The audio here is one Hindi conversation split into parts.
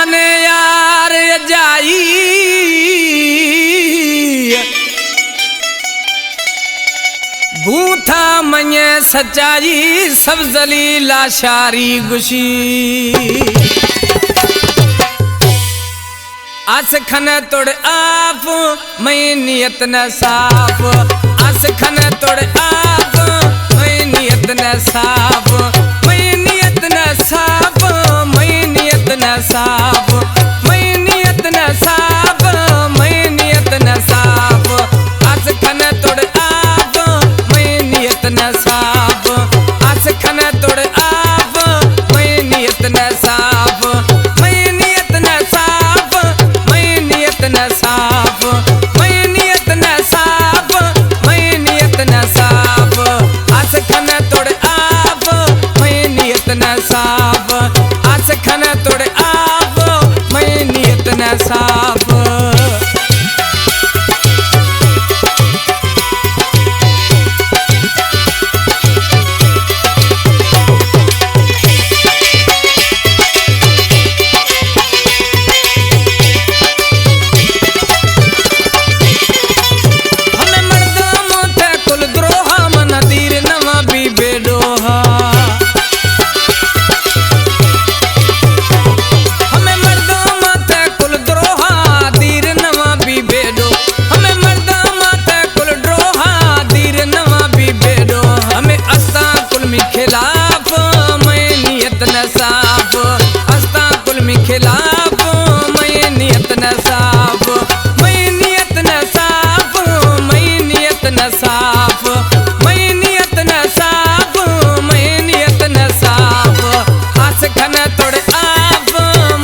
माने यार जाई भूथा मने सच्चाई सब जलीला शारी गुशी आस खन तोड़ आप मैं नियत न साफ आस खन तोड़ आप मैं नियत न साफ मैं नियत न साफ मैं नियत न साफ मैं नियत न साफ मैं नियत न साफ आस खन तोड़ आप मैं नियत न साफ आस खन तोड़ आप मैं नियत न साफ मैं नियत न साफ मैं नियत न साफ मैं नियत न साफ मैं नियत न साफ आस खन तोड़ आप मैं नियत न साफ आस खन तोड़ आप मैं नियत न साफ खिलाफ मैं नियत न साफ अस्ता कुल में खिलाफ मैं नियत न साफ मैं नियत न साफ मैं नियत न साफ मैं नियत न साफ मैं नियत न साफ आस खन तोड़ आप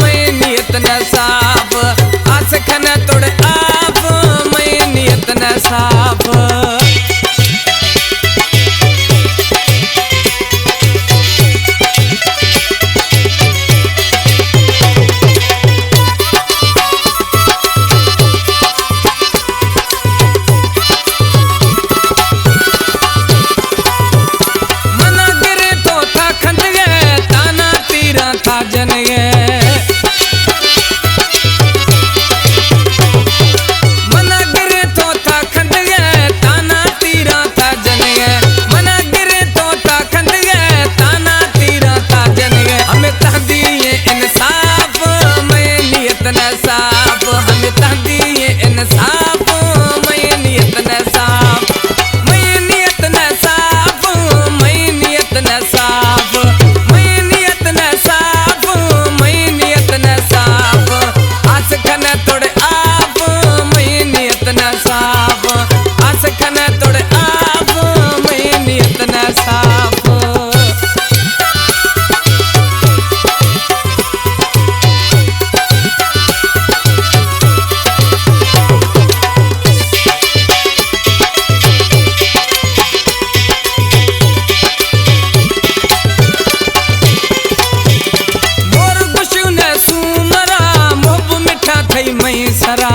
मैं नियत न साफ आस खन तोड़ आप मैं नियत न साफ जन मना गिरे तो था खंड गए ताना तीरा था जन मना गिरे तो था खंड गए ताना तीरा था जन हमें तहदिए इंसाफ मैं नियत न साफ हमें तहदिए इंसाफ मैं नियत न साफ मैं नियत न साफ मैं नियत न साफ मैं नियत न साफ मैं नियत न साफ आस खन तोड़ आप मैं नियत न साफ आस खन तोड़ आप मैं नियत न साफ मैं सरा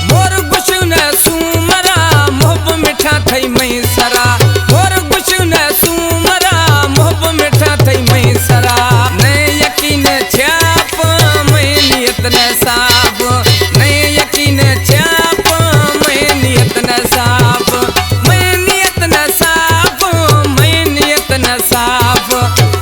मोर गुशु न सुमरा मोहब मिठा थई मैं सरा मोर गुशु न सुमरा मोहब मिठा थई मैं सरा ने यकीन छाप मैं नियत न साफ ने यकीन छाप मैं नियत न साफ मैं नियत न साफ मैं नियत न साफ